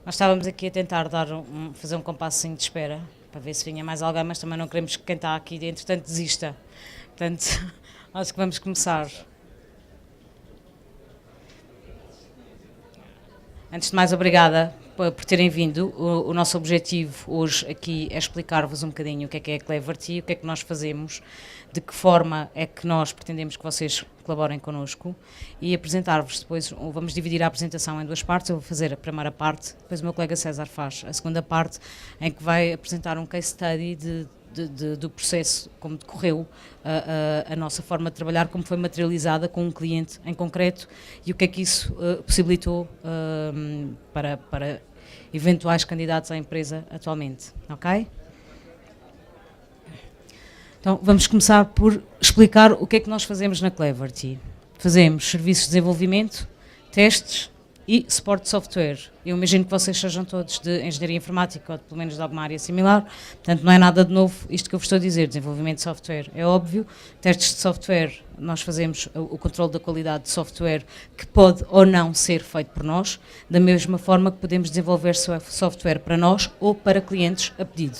Nós estávamos aqui a tentar fazer um compassinho de espera, para ver se vinha mais alguém, mas também não queremos que quem está aqui entretanto desista. Portanto, acho que vamos começar. Antes de mais, obrigada por terem vindo. O nosso objetivo hoje aqui é explicar-vos um bocadinho o que é a Cleverty, o que é que nós fazemos, de que forma é que nós pretendemos que vocês colaborem connosco e apresentar-vos depois. Vamos dividir a apresentação em duas partes. Eu vou fazer a primeira parte, depois o meu colega César faz a segunda parte, em que vai apresentar um case study do processo, como decorreu a nossa forma de trabalhar, como foi materializada com um cliente em concreto e o que é que isso possibilitou para eventuais candidatos à empresa atualmente, ok? Então vamos começar por explicar o que é que nós fazemos na Cleverty. Fazemos serviços de desenvolvimento, testes e suporte de software. Eu imagino que vocês sejam todos de engenharia informática ou pelo menos de alguma área similar, portanto não é nada de novo isto que eu vos estou a dizer, desenvolvimento de software é óbvio, testes de software, nós fazemos o controle da qualidade de software que pode ou não ser feito por nós, da mesma forma que podemos desenvolver software para nós ou para clientes a pedido.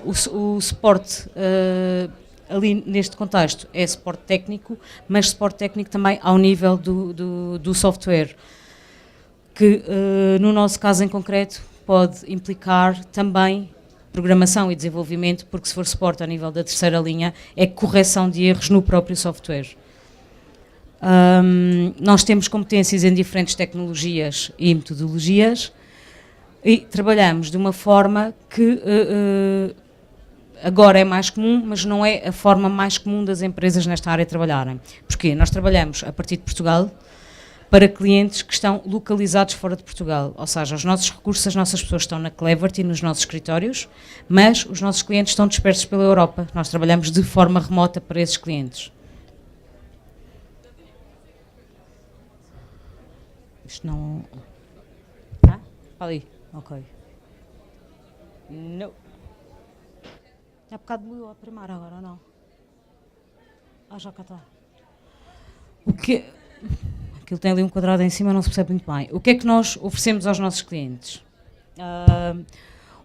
O suporte ali neste contexto é suporte técnico, mas suporte técnico também ao nível do software, que no nosso caso em concreto pode implicar também programação e desenvolvimento, porque se for suporte a nível da terceira linha é correção de erros no próprio software. Nós temos competências em diferentes tecnologias e metodologias e trabalhamos de uma forma que agora é mais comum, mas não é a forma mais comum das empresas nesta área trabalharem. Porquê? Nós trabalhamos a partir de Portugal para clientes que estão localizados fora de Portugal, ou seja, os nossos recursos, as nossas pessoas estão na Cleverty, nos nossos escritórios, mas os nossos clientes estão dispersos pela Europa. Nós trabalhamos de forma remota para esses clientes. Isto não... Ah? Ali. Ok. Não. É bocado de a primeira agora, ou não? Já cá está. Aquilo tem ali um quadrado em cima, não se percebe muito bem. O que é que nós oferecemos aos nossos clientes?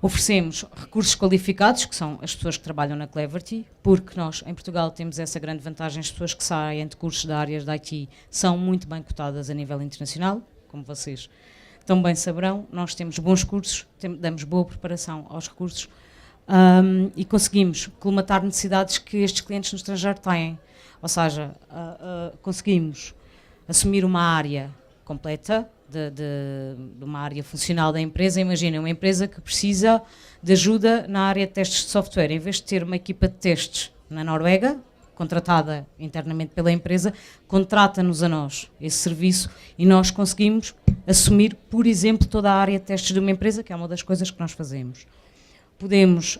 Oferecemos recursos qualificados, que são as pessoas que trabalham na Cleverty, porque nós, em Portugal, temos essa grande vantagem, as pessoas que saem de cursos da áreas de IT são muito bem cotadas a nível internacional, como vocês tão bem saberão. Nós temos bons cursos, damos boa preparação aos recursos, e conseguimos colmatar necessidades que estes clientes no estrangeiro têm. Ou seja, conseguimos assumir uma área completa, de uma área funcional da empresa. Imaginem, uma empresa que precisa de ajuda na área de testes de software. Em vez de ter uma equipa de testes na Noruega, contratada internamente pela empresa, contrata-nos a nós esse serviço e nós conseguimos assumir, por exemplo, toda a área de testes de uma empresa, que é uma das coisas que nós fazemos. Podemos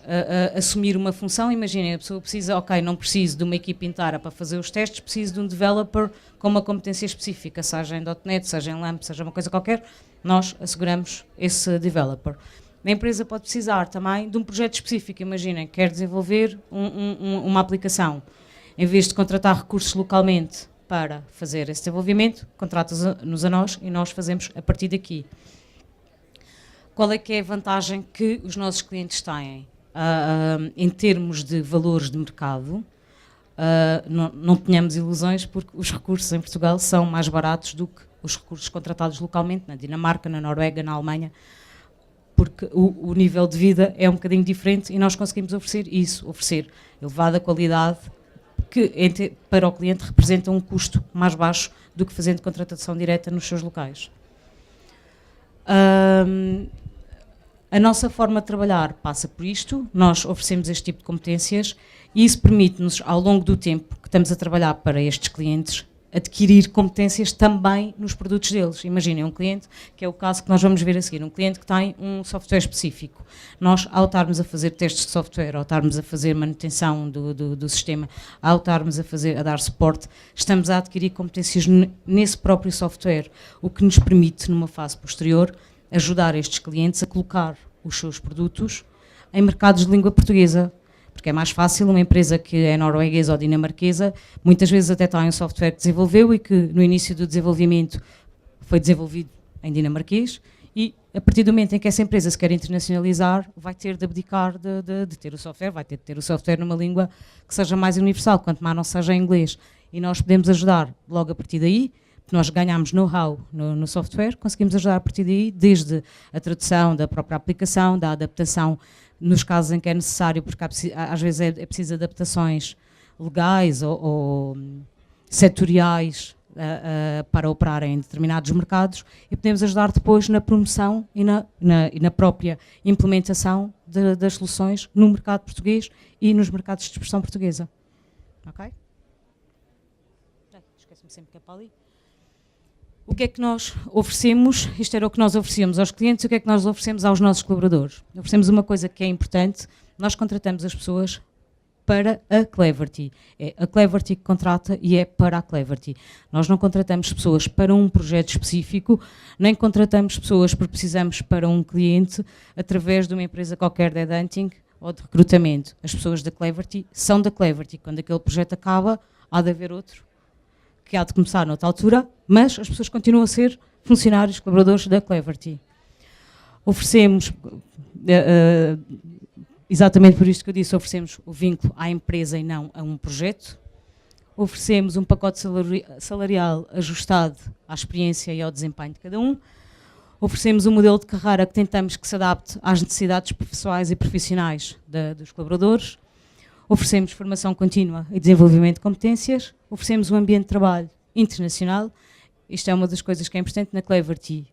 assumir uma função, imaginem, a pessoa precisa, ok, não preciso de uma equipe inteira para fazer os testes, preciso de um developer com uma competência específica, seja em .NET, seja em LAMP, seja uma coisa qualquer, nós asseguramos esse developer. A empresa pode precisar também de um projeto específico, imaginem, quer desenvolver uma aplicação. Em vez de contratar recursos localmente para fazer esse desenvolvimento, contrata-nos a nós e nós fazemos a partir daqui. Qual é que é a vantagem que os nossos clientes têm? Em termos de valores de mercado, não tenhamos ilusões, porque os recursos em Portugal são mais baratos do que os recursos contratados localmente, na Dinamarca, na Noruega, na Alemanha, porque o nível de vida é um bocadinho diferente e nós conseguimos oferecer isso, oferecer elevada qualidade, que para o cliente representa um custo mais baixo do que fazendo contratação direta nos seus locais. A nossa forma de trabalhar passa por isto, nós oferecemos este tipo de competências e isso permite-nos, ao longo do tempo que estamos a trabalhar para estes clientes, adquirir competências também nos produtos deles. Imaginem um cliente, que é o caso que nós vamos ver a seguir, um cliente que tem um software específico. Nós, ao estarmos a fazer testes de software, ao estarmos a fazer manutenção do sistema, ao estarmos a dar suporte, estamos a adquirir competências nesse próprio software, o que nos permite, numa fase posterior, ajudar estes clientes a colocar os seus produtos em mercados de língua portuguesa, porque é mais fácil uma empresa que é norueguesa ou dinamarquesa, muitas vezes até tem um software que desenvolveu e que no início do desenvolvimento foi desenvolvido em dinamarquês E a partir do momento em que essa empresa se quer internacionalizar, vai ter de abdicar de ter o software, vai ter de ter o software numa língua que seja mais universal, quanto mais não seja em inglês. E nós podemos ajudar logo a partir daí, porque nós ganhamos know-how no software, conseguimos ajudar a partir daí, desde a tradução da própria aplicação, da adaptação, nos casos em que é necessário, porque às vezes é preciso adaptações legais ou setoriais, para operar em determinados mercados, e podemos ajudar depois na promoção e na própria implementação das soluções no mercado português e nos mercados de expressão portuguesa. Ok? Esqueço-me sempre que é para ali. O que é que nós oferecemos? Isto era o que nós oferecíamos aos clientes, e o que é que nós oferecemos aos nossos colaboradores? Oferecemos uma coisa que é importante: nós contratamos as pessoas para a Cleverty. É a Cleverty que contrata e é para a Cleverty. Nós não contratamos pessoas para um projeto específico, nem contratamos pessoas porque precisamos para um cliente através de uma empresa qualquer de headhunting ou de recrutamento. As pessoas da Cleverty são da Cleverty. Quando aquele projeto acaba, há de haver outro que há de começar noutra altura, mas as pessoas continuam a ser funcionários, colaboradores da Cleverty. Oferecemos... exatamente por isto que eu disse, oferecemos o vínculo à empresa e não a um projeto. Oferecemos um pacote salarial ajustado à experiência e ao desempenho de cada um. Oferecemos um modelo de carreira que tentamos que se adapte às necessidades pessoais e profissionais dos colaboradores. Oferecemos formação contínua e desenvolvimento de competências. Oferecemos um ambiente de trabalho internacional. Isto é uma das coisas que é importante na Cleverty.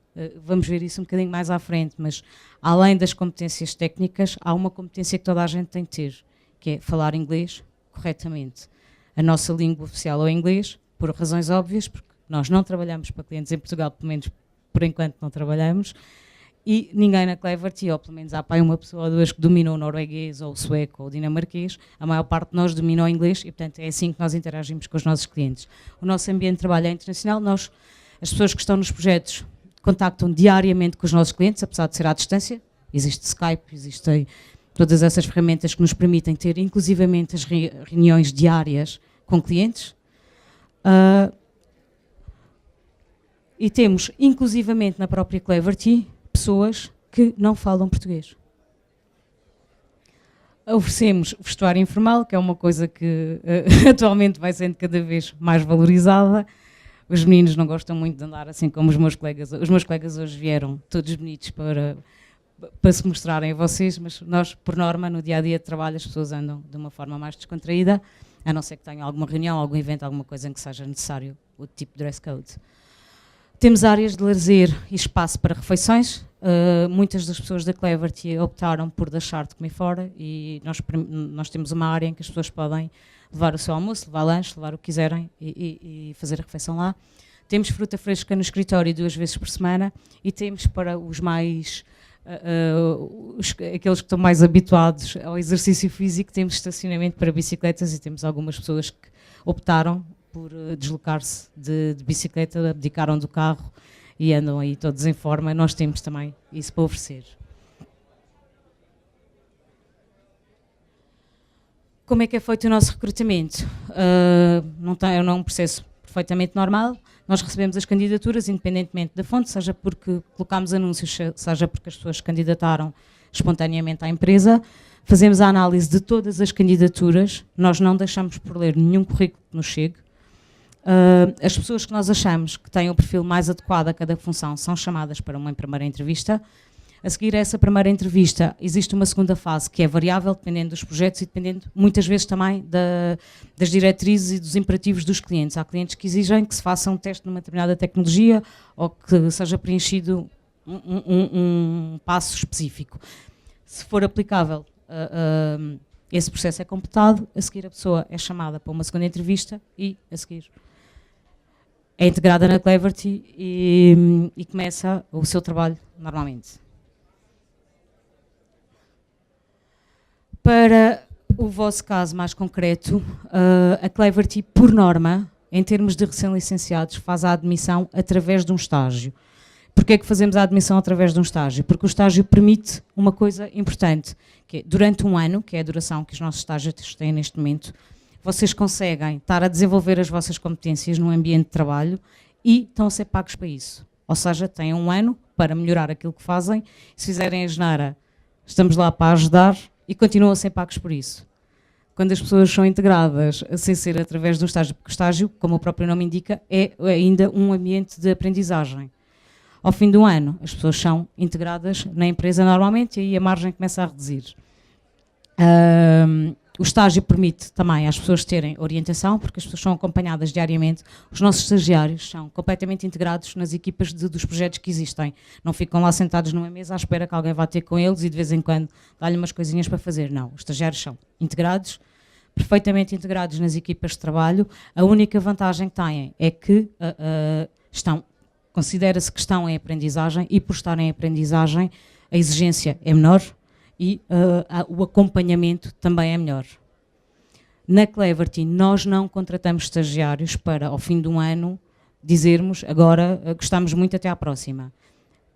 Vamos ver isso um bocadinho mais à frente, mas além das competências técnicas, há uma competência que toda a gente tem que ter, que é falar inglês corretamente. A nossa língua oficial é o inglês, por razões óbvias, porque nós não trabalhamos para clientes em Portugal, pelo menos por enquanto não trabalhamos, e ninguém na Cleverty, ou pelo menos há para uma pessoa ou duas que dominam o norueguês, ou o sueco, ou o dinamarquês, a maior parte de nós domina o inglês e, portanto, é assim que nós interagimos com os nossos clientes. O nosso ambiente de trabalho é internacional, as pessoas que estão nos projetos contactam diariamente com os nossos clientes, apesar de ser à distância. Existe Skype, existem todas essas ferramentas que nos permitem ter, inclusivamente, as reuniões diárias com clientes. E temos, inclusivamente, na própria Cleverty, pessoas que não falam português. Oferecemos vestuário informal, que é uma coisa que atualmente vai sendo cada vez mais valorizada. Os meninos não gostam muito de andar assim como os meus colegas. Os meus colegas hoje vieram todos bonitos para se mostrarem a vocês, mas nós, por norma, no dia-a-dia de trabalho, as pessoas andam de uma forma mais descontraída, a não ser que tenham alguma reunião, algum evento, alguma coisa em que seja necessário o tipo de dress code. Temos áreas de lazer e espaço para refeições. Muitas das pessoas da Cleverty optaram por deixar de comer fora e nós temos uma área em que as pessoas podem levar o seu almoço, levar lanche, levar o que quiserem e fazer a refeição lá. Temos fruta fresca no escritório 2 vezes por semana e temos para os mais... aqueles que estão mais habituados ao exercício físico, temos estacionamento para bicicletas e temos algumas pessoas que optaram por deslocar-se de bicicleta, abdicaram do carro e andam aí todos em forma. Nós temos também isso para oferecer. Como é que é feito o nosso recrutamento? É um processo perfeitamente normal. Nós recebemos as candidaturas independentemente da fonte, seja porque colocámos anúncios, seja porque as pessoas se candidataram espontaneamente à empresa. Fazemos a análise de todas as candidaturas, nós não deixamos por ler nenhum currículo que nos chegue. As pessoas que nós achamos que têm o perfil mais adequado a cada função são chamadas para uma primeira entrevista. A seguir a essa primeira entrevista, existe uma segunda fase que é variável, dependendo dos projetos e dependendo muitas vezes também das diretrizes e dos imperativos dos clientes. Há clientes que exigem que se faça um teste numa determinada tecnologia ou que seja preenchido um passo específico. Se for aplicável, esse processo é completado, a seguir a pessoa é chamada para uma segunda entrevista e a seguir é integrada na Cleverty e começa o seu trabalho normalmente. Para o vosso caso mais concreto, a Cleverty, por norma, em termos de recém-licenciados, faz a admissão através de um estágio. Porquê é que fazemos a admissão através de um estágio? Porque o estágio permite uma coisa importante, que é, durante um ano, que é a duração que os nossos estágios têm neste momento, vocês conseguem estar a desenvolver as vossas competências num ambiente de trabalho e estão a ser pagos para isso. Ou seja, têm um ano para melhorar aquilo que fazem. Se fizerem a asneira, estamos lá para ajudar e continuam a ser pagos por isso. Quando as pessoas são integradas, sem ser através do estágio, porque o estágio, como o próprio nome indica, é ainda um ambiente de aprendizagem. Ao fim do ano, as pessoas são integradas na empresa normalmente e aí a margem começa a reduzir. O estágio permite também às pessoas terem orientação, porque as pessoas são acompanhadas diariamente. Os nossos estagiários são completamente integrados nas equipas dos projetos que existem. Não ficam lá sentados numa mesa à espera que alguém vá ter com eles e de vez em quando dá-lhe umas coisinhas para fazer. Não, os estagiários são integrados, perfeitamente integrados nas equipas de trabalho. A única vantagem que têm é que considera-se que estão em aprendizagem e por estarem em aprendizagem a exigência é menor e o acompanhamento também é melhor. Na Cleverty nós não contratamos estagiários para ao fim de um ano dizermos agora gostamos muito até à próxima.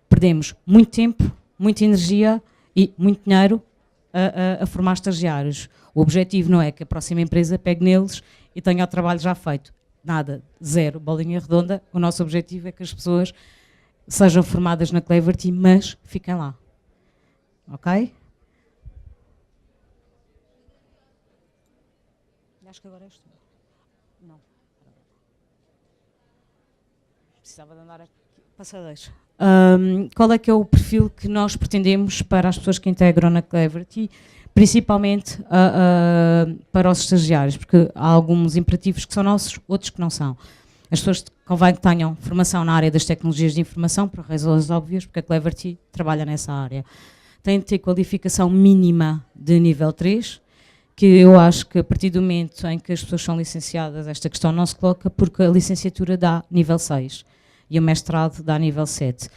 Perdemos muito tempo, muita energia e muito dinheiro a formar estagiários. O objetivo não é que a próxima empresa pegue neles e tenha o trabalho já feito. Nada, zero, bolinha redonda. O nosso objetivo é que as pessoas sejam formadas na Cleverty, mas fiquem lá. Ok? Acho que agora és tu. Não. Precisava de andar aqui. Passadeiros. Qual é que é o perfil que nós pretendemos para as pessoas que integram na Cleverty? Principalmente para os estagiários, porque há alguns imperativos que são nossos, outros que não são. As pessoas convém que tenham formação na área das tecnologias de informação, por razões óbvias, porque a Cleverty trabalha nessa área. Tem de ter qualificação mínima de nível 3, que eu acho que a partir do momento em que as pessoas são licenciadas, esta questão não se coloca, porque a licenciatura dá nível 6 e o mestrado dá nível 7.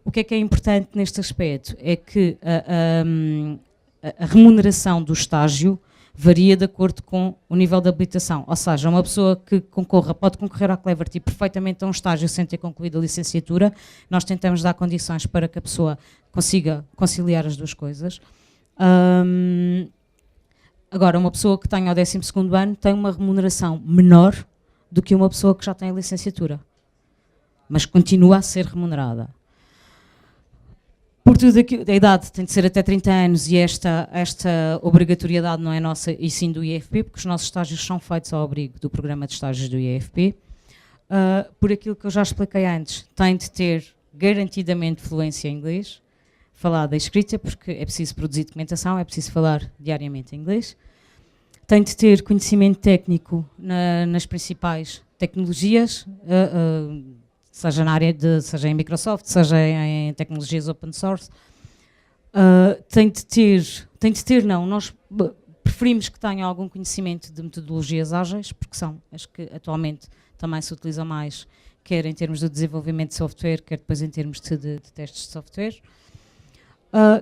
O que é importante neste aspecto? É que a remuneração do estágio varia de acordo com o nível de habilitação. Ou seja, uma pessoa que concorra pode concorrer à Cleverty perfeitamente a um estágio sem ter concluído a licenciatura. Nós tentamos dar condições para que a pessoa consiga conciliar as duas coisas. Agora, uma pessoa que tenha o 12º ano tem uma remuneração menor do que uma pessoa que já tem a licenciatura, mas continua a ser remunerada. Por tudo aquilo, a idade tem de ser até 30 anos e esta obrigatoriedade não é nossa e sim do IFP, porque os nossos estágios são feitos ao abrigo do programa de estágios do IFP. Por aquilo que eu já expliquei antes, tem de ter garantidamente fluência em inglês, falada e escrita, porque é preciso produzir documentação, é preciso falar diariamente em inglês. Tem de ter conhecimento técnico nas principais tecnologias, seja na área seja em Microsoft, seja em tecnologias open source. Nós preferimos que tenham algum conhecimento de metodologias ágeis, porque são as que atualmente também se utilizam mais, quer em termos de desenvolvimento de software, quer depois em termos de testes de software.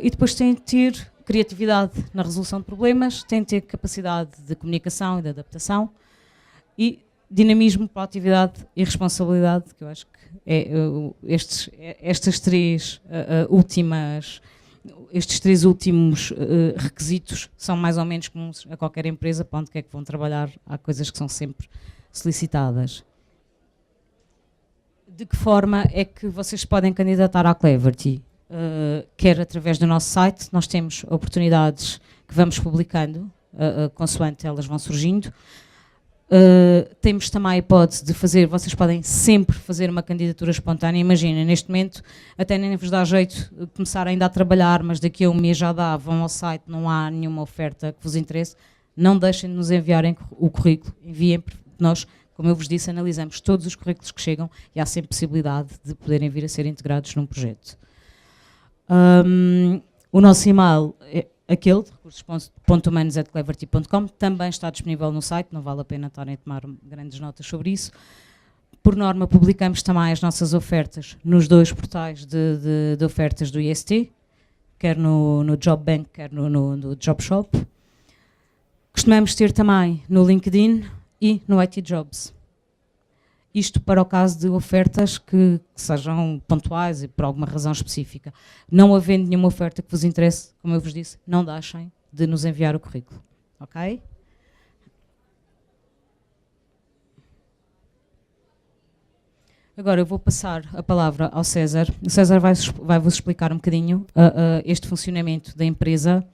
E depois tem de ter criatividade na resolução de problemas, tem de ter capacidade de comunicação e de adaptação e dinamismo, proatividade e responsabilidade, que eu acho que estes três últimos requisitos são mais ou menos comuns a qualquer empresa, para onde quer que vão trabalhar, há coisas que são sempre solicitadas. De que forma é que vocês podem candidatar à Cleverty? Quer através do nosso site, nós temos oportunidades que vamos publicando, consoante elas vão surgindo. Temos também a hipótese de vocês podem sempre fazer uma candidatura espontânea. Imagina, neste momento até nem vos dá jeito de começar ainda a trabalhar, mas daqui a um mês já dá, vão ao site, não há nenhuma oferta que vos interesse, não deixem de nos enviarem o currículo, enviem, nós, como eu vos disse, analisamos todos os currículos que chegam e há sempre possibilidade de poderem vir a ser integrados num projeto. O nosso e-mail é aquele, recursos.humanos@cleverty.com, também está disponível no site, não vale a pena estarem a tomar grandes notas sobre isso. Por norma, publicamos também as nossas ofertas nos 2 portais de ofertas do IST, quer no Job Bank, quer no Job Shop. Costumamos ter também no LinkedIn e no IT Jobs. Isto para o caso de ofertas que sejam pontuais e por alguma razão específica. Não havendo nenhuma oferta que vos interesse, como eu vos disse, não deixem de nos enviar o currículo. Ok? Agora eu vou passar a palavra ao César. O César vai-vos explicar um bocadinho este funcionamento da empresa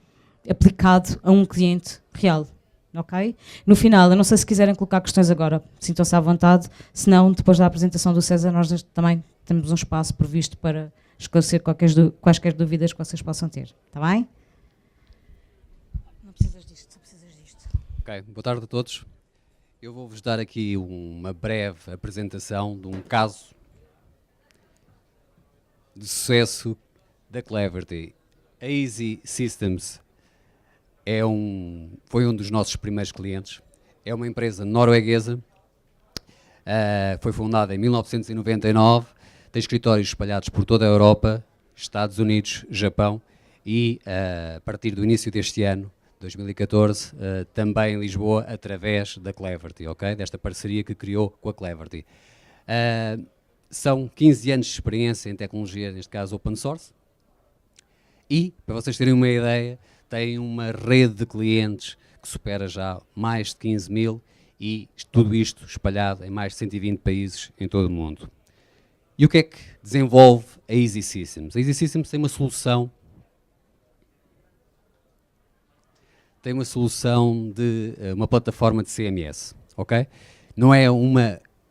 aplicado a um cliente real. Ok? No final, eu não sei se quiserem colocar questões agora, sintam-se à vontade, senão depois da apresentação do César nós também temos um espaço previsto para esclarecer quaisquer dúvidas que vocês possam ter. Está bem? Não precisas disto, só precisas disto. Ok, boa tarde a todos. Eu vou-vos dar aqui uma breve apresentação de um caso de sucesso da Cleverty. A Easy Systems foi um dos nossos primeiros clientes. É uma empresa norueguesa, foi fundada em 1999, tem escritórios espalhados por toda a Europa, Estados Unidos, Japão e, a partir do início deste ano, 2014, também em Lisboa, através da Cleverty, ok? Desta parceria que criou com a Cleverty. São 15 anos de experiência em tecnologia, neste caso open source, e, para vocês terem uma ideia, tem uma rede de clientes que supera já mais de 15 mil e tudo isto espalhado em mais de 120 países em todo o mundo. E o que é que desenvolve a Easy Systems? A Easy Systems tem uma solução de uma plataforma de CMS, ok? Não é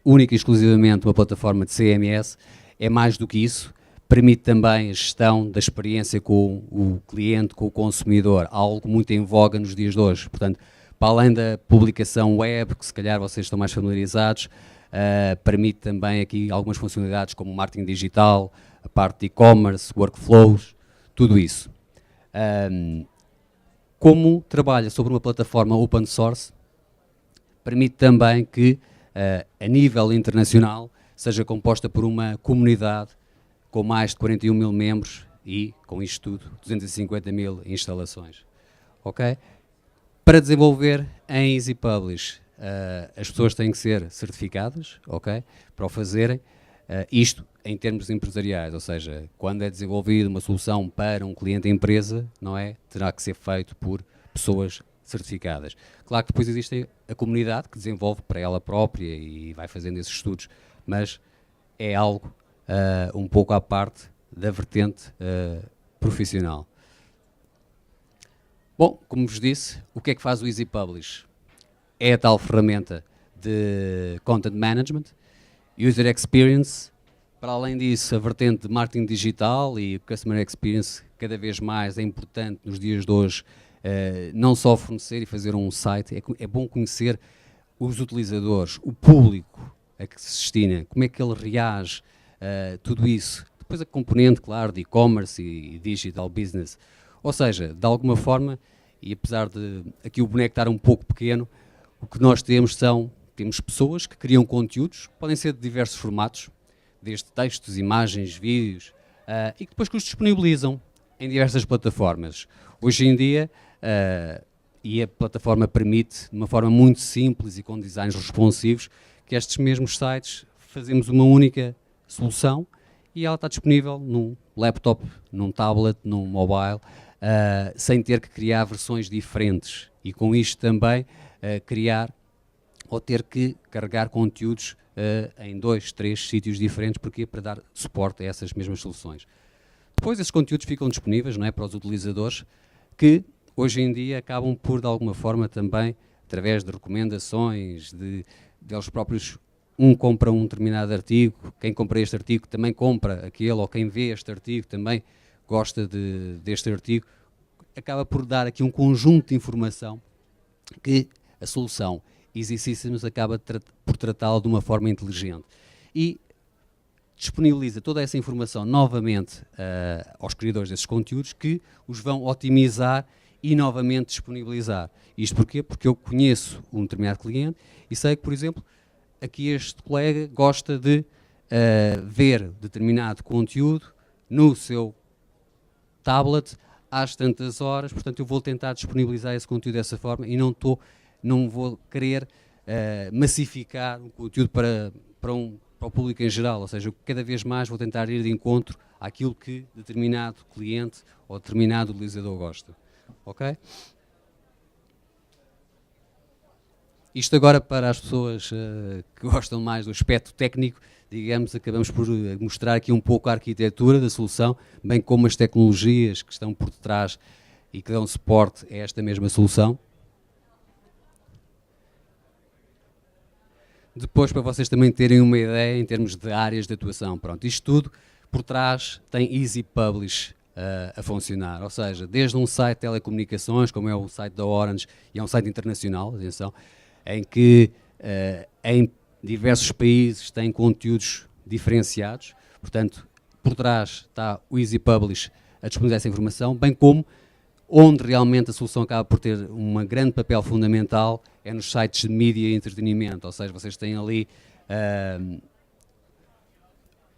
única e exclusivamente uma plataforma de CMS, é mais do que isso, permite também a gestão da experiência com o cliente, com o consumidor, algo muito em voga nos dias de hoje. Portanto, para além da publicação web, que se calhar vocês estão mais familiarizados, permite também aqui algumas funcionalidades como marketing digital, a parte de e-commerce, workflows, tudo isso. Como trabalha sobre uma plataforma open source, permite também que, a nível internacional, seja composta por uma comunidade com mais de 41 mil membros e, com isto tudo, 250 mil instalações. Ok? Para desenvolver em Easy Publish, as pessoas têm que ser certificadas, ok? Para o fazerem, isto em termos empresariais, ou seja, quando é desenvolvida uma solução para um cliente-empresa, não é? Terá que ser feito por pessoas certificadas. Claro que depois existe a comunidade que desenvolve para ela própria e vai fazendo esses estudos, mas é algo um pouco à parte da vertente profissional. Bom, como vos disse, o que é que faz o Easy Publish? É a tal ferramenta de Content Management, User Experience. Para além disso, a vertente de marketing digital e Customer Experience cada vez mais é importante nos dias de hoje, não só fornecer e fazer um site, é bom conhecer os utilizadores, o público a que se destina, como é que ele reage, tudo isso. Depois a componente, claro, de e-commerce e digital business. Ou seja, de alguma forma, e apesar de aqui o boneco estar um pouco pequeno, o que nós temos pessoas que criam conteúdos, podem ser de diversos formatos, desde textos, imagens, vídeos, e que depois que os disponibilizam em diversas plataformas. Hoje em dia, e a plataforma permite, de uma forma muito simples e com designs responsivos, que estes mesmos sites fazemos uma única solução e ela está disponível num laptop, num tablet, num mobile, sem ter que criar versões diferentes e com isto também criar ou ter que carregar conteúdos em 2, 3 sítios diferentes, porque para dar suporte a essas mesmas soluções. Depois esses conteúdos ficam disponíveis, não é, para os utilizadores que hoje em dia acabam por de alguma forma também, através de recomendações, deles próprios, compra um determinado artigo, quem compra este artigo também compra aquele, ou quem vê este artigo também gosta deste artigo, acaba por dar aqui um conjunto de informação que a solução Easy Systems acaba por tratá-lo de uma forma inteligente e disponibiliza toda essa informação novamente aos criadores desses conteúdos que os vão otimizar e novamente disponibilizar. Isto porquê? Porque eu conheço um determinado cliente e sei que, por exemplo, aqui este colega gosta de ver determinado conteúdo no seu tablet às tantas horas, portanto eu vou tentar disponibilizar esse conteúdo dessa forma e não vou querer massificar o conteúdo para o público em geral, ou seja, cada vez mais vou tentar ir de encontro àquilo que determinado cliente ou determinado utilizador gosta. Ok? Isto agora para as pessoas que gostam mais do aspecto técnico, digamos, acabamos por mostrar aqui um pouco a arquitetura da solução, bem como as tecnologias que estão por detrás e que dão suporte a esta mesma solução. Depois, para vocês também terem uma ideia em termos de áreas de atuação, pronto, isto tudo por trás tem Easy Publish a funcionar, ou seja, desde um site de telecomunicações, como é o site da Orange, e é um site internacional, atenção, em que em diversos países tem conteúdos diferenciados, portanto, por trás está o Easy Publish a disponibilizar essa informação, bem como onde realmente a solução acaba por ter um grande papel fundamental é nos sites de mídia e entretenimento, ou seja, vocês têm ali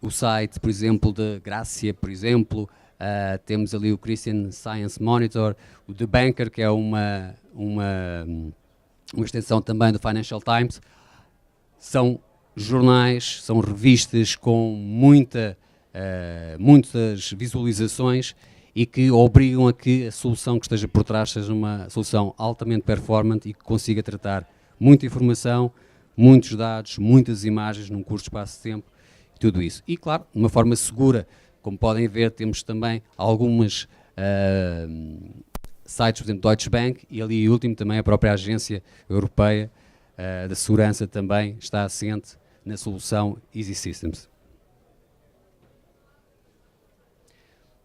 o site, por exemplo, de Grácia, por exemplo, temos ali o Christian Science Monitor, o The Banker, que é uma extensão também do Financial Times. São jornais, são revistas com muitas visualizações e que obrigam a que a solução que esteja por trás seja uma solução altamente performante e que consiga tratar muita informação, muitos dados, muitas imagens num curto espaço de tempo, tudo isso. E, claro, de uma forma segura, como podem ver, temos também algumas sites, por exemplo, Deutsche Bank, e ali, último, também a própria Agência Europeia da Segurança também está assente na solução Easy Systems.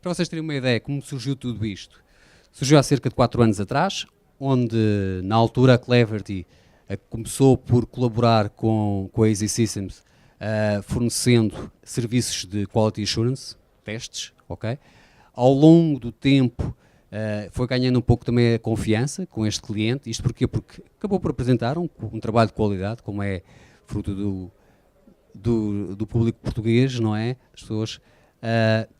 Para vocês terem uma ideia como surgiu tudo isto, surgiu há cerca de 4 anos atrás, onde na altura a Cleverty começou por colaborar com a Easy Systems, fornecendo serviços de Quality Assurance, testes, ok? Ao longo do tempo foi ganhando um pouco também a confiança com este cliente, isto porquê? Porque acabou por apresentar um trabalho de qualidade, como é fruto do público português, não é? As pessoas...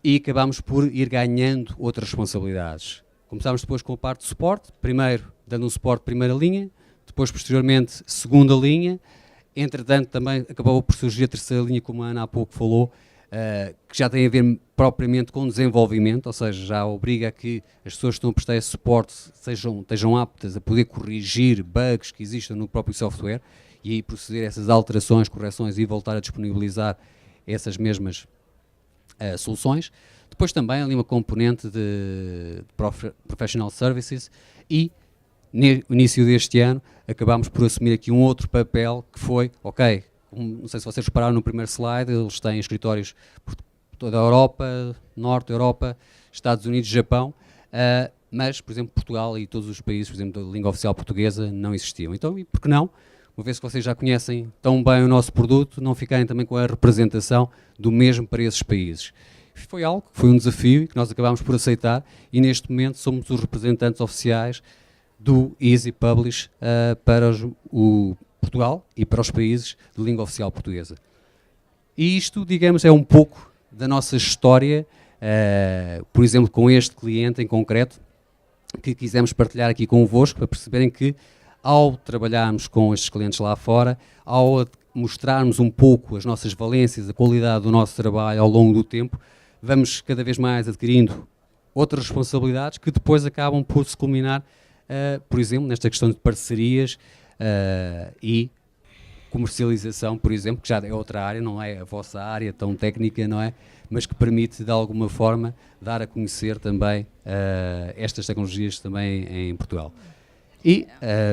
e acabámos por ir ganhando outras responsabilidades. Começámos depois com a parte de suporte, primeiro dando um suporte de primeira linha, depois posteriormente segunda linha, entretanto também acabou por surgir a terceira linha, como a Ana há pouco falou, que já tem a ver propriamente com desenvolvimento, ou seja, já obriga a que as pessoas que estão a prestar esse suporte estejam aptas a poder corrigir bugs que existam no próprio software e aí proceder a essas alterações, correções e voltar a disponibilizar essas mesmas soluções. Depois também ali uma componente de Professional Services e no início deste ano acabámos por assumir aqui um outro papel que foi, ok, não sei se vocês repararam no primeiro slide, eles têm escritórios por toda a Europa, Norte da Europa, Estados Unidos, Japão, mas, por exemplo, Portugal e todos os países, por exemplo, da língua oficial portuguesa não existiam. Então, e por que não? Uma vez que vocês já conhecem tão bem o nosso produto, não ficarem também com a representação do mesmo para esses países. Foi algo que foi um desafio e que nós acabámos por aceitar e neste momento somos os representantes oficiais do Easy Publish para o Portugal e para os países de língua oficial portuguesa. E isto, digamos, é um pouco da nossa história, por exemplo, com este cliente em concreto, que quisemos partilhar aqui convosco para perceberem que ao trabalharmos com estes clientes lá fora, ao mostrarmos um pouco as nossas valências, a qualidade do nosso trabalho ao longo do tempo, vamos cada vez mais adquirindo outras responsabilidades que depois acabam por se culminar, por exemplo, nesta questão de parcerias e comercialização, por exemplo, que já é outra área, não é a vossa área tão técnica, não é? Mas que permite, de alguma forma, dar a conhecer também estas tecnologias também em Portugal. E,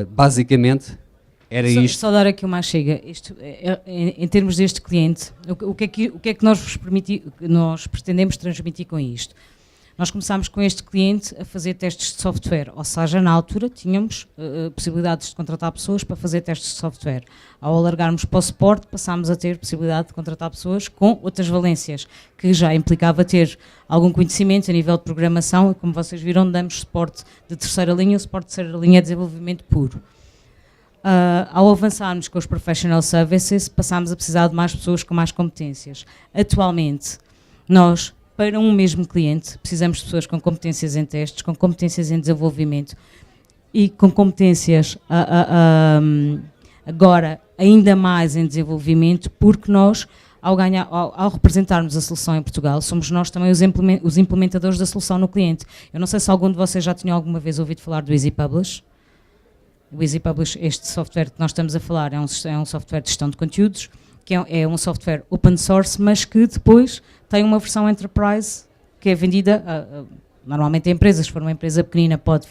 basicamente, era isto. Só dar aqui uma chega. Em termos deste cliente, o que é que nós pretendemos transmitir com isto? Nós começámos com este cliente a fazer testes de software, ou seja, na altura tínhamos possibilidades de contratar pessoas para fazer testes de software. Ao alargarmos para o suporte, passámos a ter possibilidade de contratar pessoas com outras valências, que já implicava ter algum conhecimento a nível de programação, e como vocês viram, damos suporte de terceira linha, o suporte de terceira linha é desenvolvimento puro. Ao avançarmos com os Professional Services, passámos a precisar de mais pessoas com mais competências. Atualmente, nós, para um mesmo cliente, precisamos de pessoas com competências em testes, com competências em desenvolvimento e com competências agora ainda mais em desenvolvimento, porque nós, ao representarmos a solução em Portugal, somos nós também os implementadores da solução no cliente. Eu não sei se algum de vocês já tinha alguma vez ouvido falar do Easy Publish. O Easy Publish, este software que nós estamos a falar, é um software de gestão de conteúdos, que é um software open source, mas que depois tem uma versão enterprise que é vendida normalmente a empresas. Se for uma empresa pequenina pode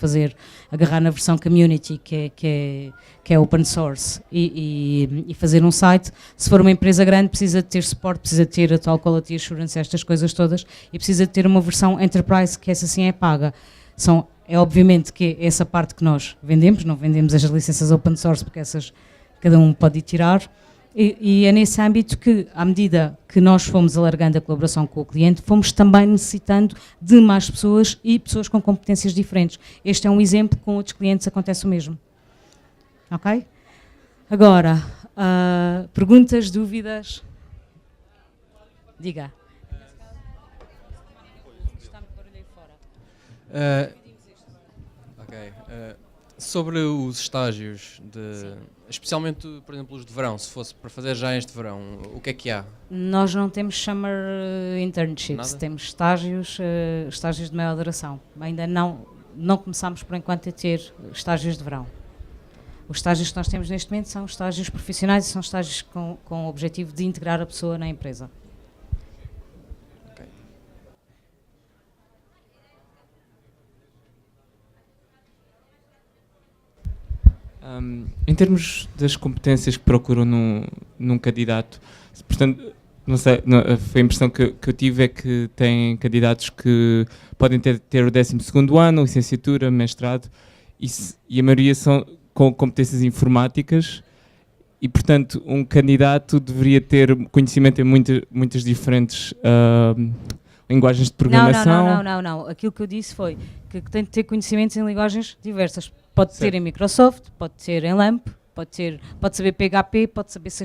agarrar na versão community que é open source e fazer um site. Se for uma empresa grande precisa de ter suporte, precisa de ter a tal quality assurance, estas coisas todas, e precisa de ter uma versão enterprise que essa sim é paga. É obviamente que essa parte que nós vendemos, não vendemos as licenças open source porque essas cada um pode ir tirar, e é nesse âmbito que, à medida que nós fomos alargando a colaboração com o cliente, fomos também necessitando de mais pessoas e pessoas com competências diferentes. Este é um exemplo, com outros clientes acontece o mesmo. Ok? Agora, perguntas, dúvidas? Diga. Sobre os estágios, especialmente, por exemplo, os de verão, se fosse para fazer já este verão, o que é que há? Nós não temos summer internships, Nada? temos estágios de maior duração. Ainda não começámos por enquanto a ter estágios de verão. Os estágios que nós temos neste momento são estágios profissionais e são estágios com o objetivo de integrar a pessoa na empresa. Okay. Em termos das competências que procuram num candidato, portanto, não sei, foi a impressão que eu tive é que têm candidatos que podem ter o 12º ano, licenciatura, mestrado, e a maioria são com competências informáticas, e portanto um candidato deveria ter conhecimento em muitas diferentes linguagens de programação. Não. Aquilo que eu disse foi que tem de ter conhecimentos em linguagens diversas. Pode ter em Microsoft, pode ter em LAMP, pode saber PHP, pode saber C#.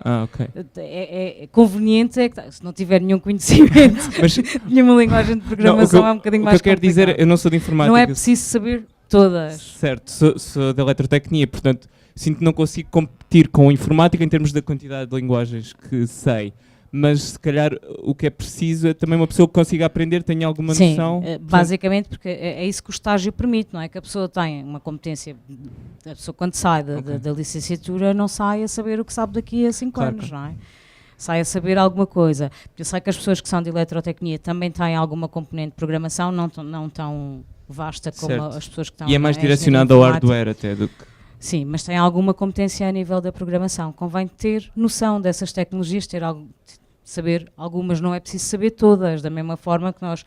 Ok. É conveniente que, se não tiver nenhum conhecimento de nenhuma linguagem de programação, é um bocadinho mais complicado. O que eu quero dizer, eu não sou de informática. Não é preciso saber todas. Certo, sou de eletrotecnia, portanto, sinto que não consigo competir com a informática em termos da quantidade de linguagens que sei. Mas se calhar o que é preciso é também uma pessoa que consiga aprender, tenha alguma noção. Sim, basicamente porque é isso que o estágio permite, não é? Que a pessoa tenha uma competência, a pessoa quando sai da licenciatura não sai a saber o que sabe daqui a 5 anos, não é? Sai a saber alguma coisa. Eu sei que as pessoas que são de eletrotecnia também têm alguma componente de programação, não tão vasta como as pessoas que estão... E é mais direcionado ao hardware até do que... Sim, mas tem alguma competência a nível da programação. Convém ter noção dessas tecnologias, saber algumas, não é preciso saber todas, da mesma forma que nós...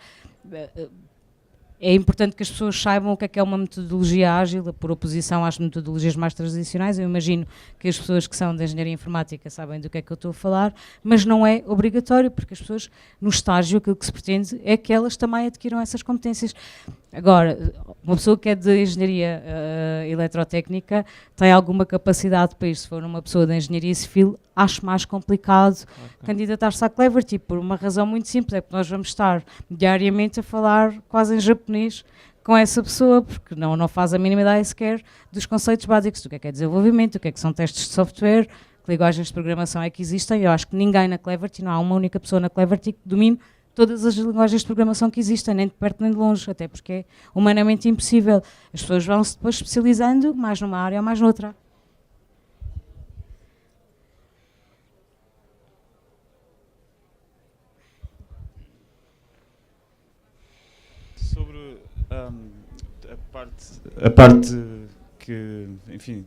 É importante que as pessoas saibam o que é uma metodologia ágil, por oposição às metodologias mais tradicionais. Eu imagino que as pessoas que são de engenharia informática sabem do que é que eu estou a falar, mas não é obrigatório, porque as pessoas, no estágio, aquilo que se pretende é que elas também adquiram essas competências. Agora, uma pessoa que é de engenharia eletrotécnica tem alguma capacidade para isso. Se for uma pessoa de engenharia civil, acho mais complicado candidatar-se à Cleverty, por uma razão muito simples, é que nós vamos estar diariamente a falar quase em japonês com essa pessoa, porque não faz a mínima ideia sequer dos conceitos básicos, do que é desenvolvimento, o que são testes de software, que linguagens de programação é que existem. Eu acho que ninguém na Cleverty, não há uma única pessoa na Cleverty que domine todas as linguagens de programação que existem, nem de perto nem de longe, até porque é humanamente impossível. As pessoas vão-se depois especializando mais numa área ou mais noutra. Sobre a parte que, enfim,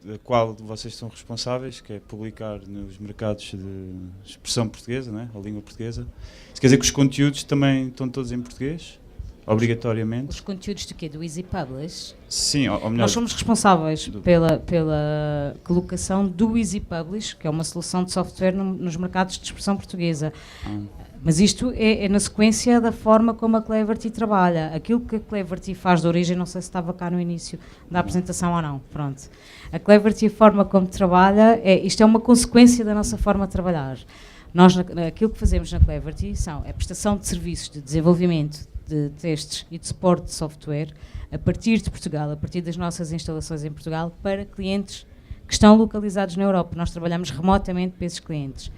da qual vocês são responsáveis, que é publicar nos mercados de expressão portuguesa, né, a língua portuguesa. Isso quer dizer que os conteúdos também estão todos em português, obrigatoriamente? Os conteúdos do quê? Do Easy Publish? Sim, ou melhor... Nós somos responsáveis pela colocação do Easy Publish, que é uma solução de software nos mercados de expressão portuguesa. Mas isto é na sequência da forma como a Cleverty trabalha. Aquilo que a Cleverty faz de origem, não sei se estava cá no início da apresentação ou não, pronto. A Cleverty, a forma como trabalha, isto é uma consequência da nossa forma de trabalhar. Nós, aquilo que fazemos na Cleverty é a prestação de serviços de desenvolvimento de testes e de suporte de software a partir de Portugal, a partir das nossas instalações em Portugal, para clientes que estão localizados na Europa. Nós trabalhamos remotamente para esses clientes.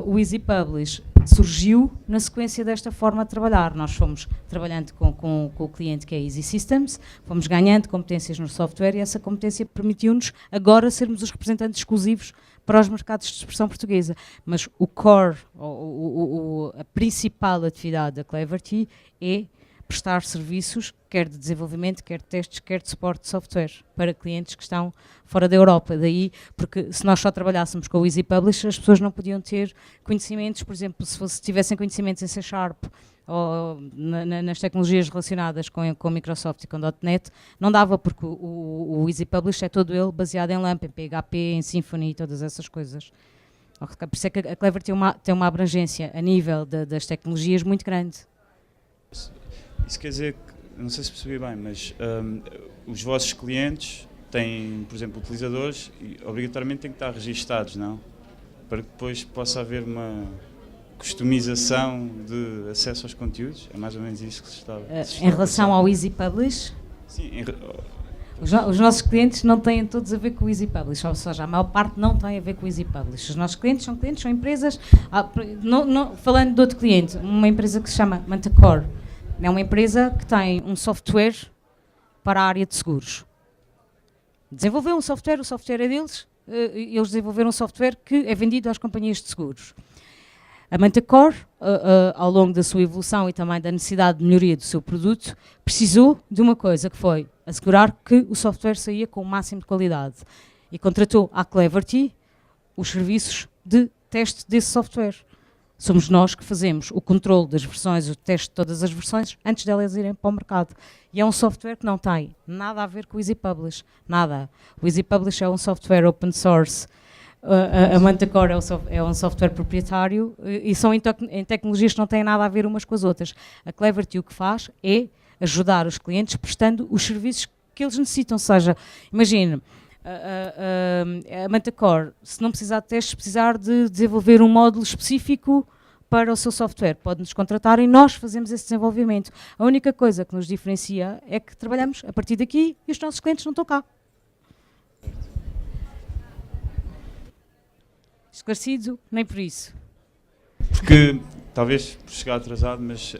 O Easy Publish surgiu na sequência desta forma de trabalhar. Nós fomos trabalhando com o cliente que é Easy Systems, fomos ganhando competências no software e essa competência permitiu-nos agora sermos os representantes exclusivos para os mercados de expressão portuguesa. Mas o core, a principal atividade da Cleverty é prestar serviços, quer de desenvolvimento, quer de testes, quer de suporte de software, para clientes que estão fora da Europa. Daí, porque se nós só trabalhássemos com o Easy Publish, as pessoas não podiam ter conhecimentos, por exemplo, se tivessem conhecimentos em C Sharp ou nas tecnologias relacionadas com Microsoft e com .NET, não dava, porque o Easy Publish é todo ele baseado em LAMP, em PHP, em Symfony e todas essas coisas. Por isso é que a Clever tem uma abrangência a nível das tecnologias muito grande. Isso quer dizer, não sei se percebi bem, mas os vossos clientes têm, por exemplo, utilizadores e obrigatoriamente têm que estar registados, não? Para que depois possa haver uma customização de acesso aos conteúdos? É mais ou menos isso que se está em relação ao Easy Publish? Sim, os nossos clientes não têm todos a ver com o Easy Publish, ou seja, a maior parte não tem a ver com o Easy Publish. Os nossos clientes são empresas, falando de outro cliente, uma empresa que se chama Mantacor. É uma empresa que tem um software para a área de seguros. Desenvolveu um software, o software é deles, eles desenvolveram um software que é vendido às companhias de seguros. A Mantacor, ao longo da sua evolução e também da necessidade de melhoria do seu produto, precisou de uma coisa, que foi assegurar que o software saía com o máximo de qualidade. E contratou à Cleverty os serviços de teste desse software. Somos nós que fazemos o controle das versões, o teste de todas as versões, antes delas irem para o mercado. E é um software que não tem nada a ver com o Easy Publish. Nada. O Easy Publish é um software open source. A Mantacor é um software proprietário e são em tecnologias que não têm nada a ver umas com as outras. A Cleverty o que faz é ajudar os clientes prestando os serviços que eles necessitam. Ou seja, imagine, a Mantacor, se não precisar de testes, precisar de desenvolver um módulo específico para o seu software, pode-nos contratar e nós fazemos esse desenvolvimento. A única coisa que nos diferencia é que trabalhamos a partir daqui e os nossos clientes não estão cá. Esclarecido? Nem por isso. Porque, talvez por chegar atrasado, mas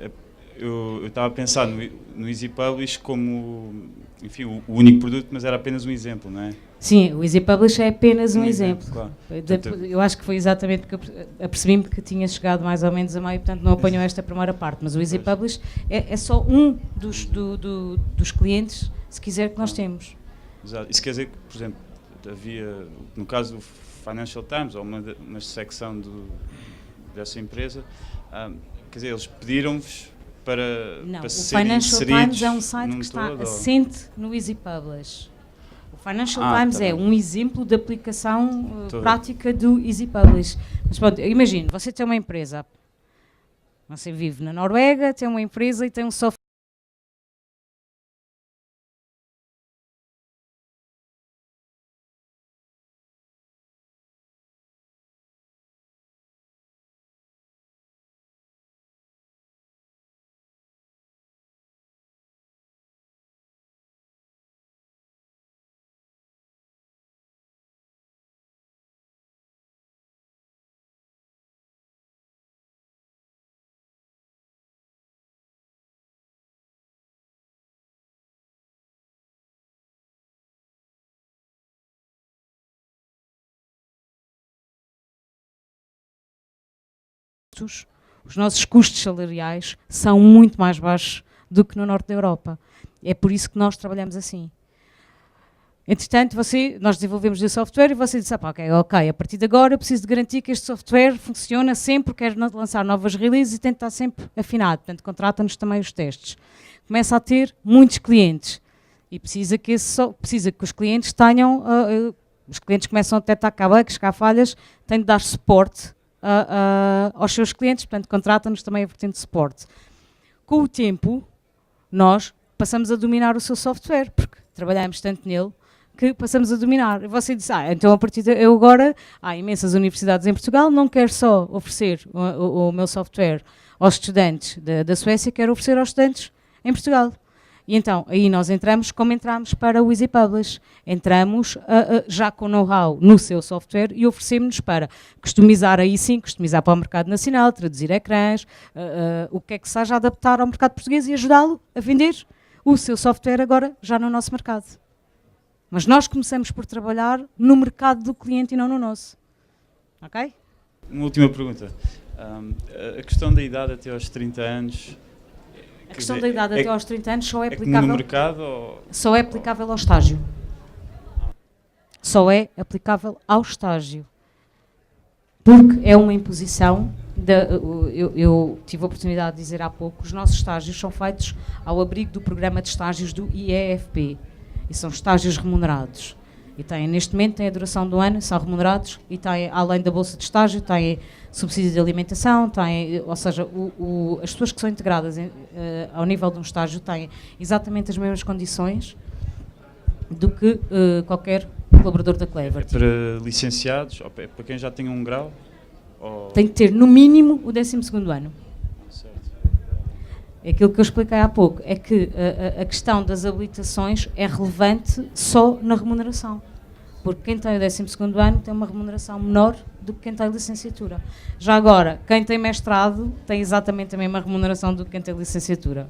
eu estava a pensar no Easy Publish como, enfim, o único produto, mas era apenas um exemplo, não é? Sim, o Easy Publish é apenas um exemplo. Claro. Eu acho que foi exatamente porque eu apercebi-me que tinha chegado mais ou menos a meio, portanto não apanhou esta primeira parte, mas o Easy Publish é só um dos clientes, se quiser, que nós temos. Exato. Isso quer dizer que, por exemplo, havia, no caso do Financial Times, ou uma secção dessa empresa, quer dizer, eles pediram-vos para serem inseridos. Não, o Financial Times é um site que está assente no Easy Publish. O Financial Times é um exemplo de aplicação prática do Easy Publish. Mas pronto, imagine, você tem uma empresa, você vive na Noruega, tem uma empresa e tem um software. Os nossos custos salariais são muito mais baixos do que no norte da Europa. É por isso que nós trabalhamos assim. Entretanto, nós desenvolvemos o software e você disse, ok, a partir de agora eu preciso de garantir que este software funciona sempre, quero lançar novas releases e tem de estar sempre afinado. Portanto, contrata-nos também os testes. Começa a ter muitos clientes e precisa que os clientes tenham, os clientes começam a detectar que há bugs, que há falhas, têm de dar suporte aos seus clientes, portanto, contrata-nos também a vertente de suporte. Com o tempo, nós passamos a dominar o seu software, porque trabalhamos tanto nele que passamos a dominar. E você diz, então a partir de eu agora, há imensas universidades em Portugal, não quero só oferecer o meu software aos estudantes da Suécia, quero oferecer aos estudantes em Portugal. E então, aí nós entramos como entramos para o Easy Publish. Entramos já com know-how no seu software e oferecemos-nos para customizar aí sim, customizar para o mercado nacional, traduzir ecrãs, o que é que seja, adaptar ao mercado português e ajudá-lo a vender o seu software agora já no nosso mercado. Mas nós começamos por trabalhar no mercado do cliente e não no nosso. Ok? Uma última pergunta. A questão da idade até aos 30 anos... A questão da idade até aos 30 anos só é como aplicável... no mercado ou... Só é aplicável ao estágio. Só é aplicável ao estágio. Porque é uma imposição... Eu tive a oportunidade de dizer há pouco, os nossos estágios são feitos ao abrigo do programa de estágios do IEFP. E são estágios remunerados. E têm, neste momento, têm a duração do ano, são remunerados, e têm, além da bolsa de estágio, têm subsídio de alimentação, têm, ou seja, as pessoas que são integradas ao nível de um estágio têm exatamente as mesmas condições do que qualquer colaborador da Clever. É para licenciados, ou para quem já tem um grau? Ou... Tem que ter, no mínimo, o 12º ano. Aquilo que eu expliquei há pouco é que a questão das habilitações é relevante só na remuneração. Porque quem tem o 12º ano tem uma remuneração menor do que quem tem licenciatura. Já agora, quem tem mestrado tem exatamente a mesma remuneração do que quem tem licenciatura.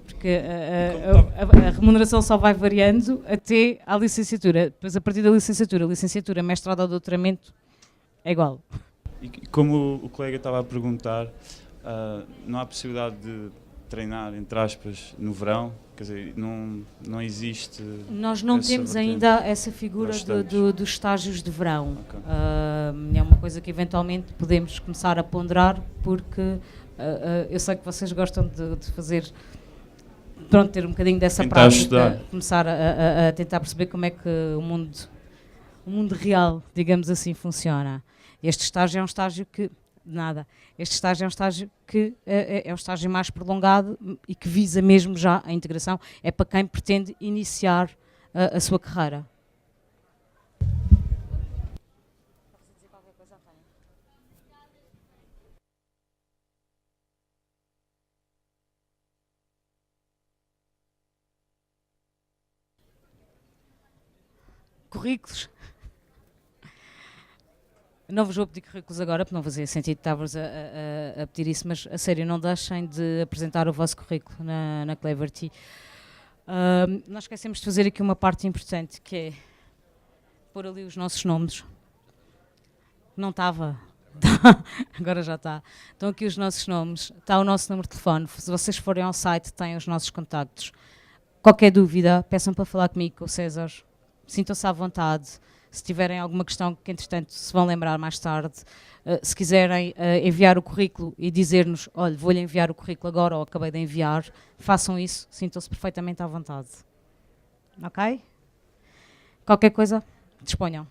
Porque a remuneração só vai variando até à licenciatura. Depois, a partir da licenciatura, mestrado ou doutoramento, é igual. E como o colega estava a perguntar... não há possibilidade de treinar, entre aspas, no verão? Quer dizer, não existe... Nós não temos ainda essa figura dos estágios de verão. Okay. É uma coisa que eventualmente podemos começar a ponderar, porque eu sei que vocês gostam de fazer... Pronto, ter um bocadinho dessa tentar prática, estudar. Começar a tentar perceber como é que o mundo real, digamos assim, funciona. Este estágio é um estágio que... Nada. Este estágio é um estágio que é um estágio mais prolongado e que visa mesmo já a integração. É para quem pretende iniciar a sua carreira. Currículos. Não vos vou pedir currículos agora, porque não fazia sentido estar-vos a pedir isso, mas a sério, não deixem de apresentar o vosso currículo na Cleverty. Nós esquecemos de fazer aqui uma parte importante, que é pôr ali os nossos nomes. Não estava. Agora já está. Estão aqui os nossos nomes, está o nosso número de telefone. Se vocês forem ao site, têm os nossos contactos. Qualquer dúvida, peçam para falar comigo, com o César. Sintam-se à vontade. Se tiverem alguma questão que, entretanto, se vão lembrar mais tarde, se quiserem enviar o currículo e dizer-nos, olha, vou-lhe enviar o currículo agora ou acabei de enviar, façam isso, sintam-se perfeitamente à vontade. Ok? Qualquer coisa, disponham.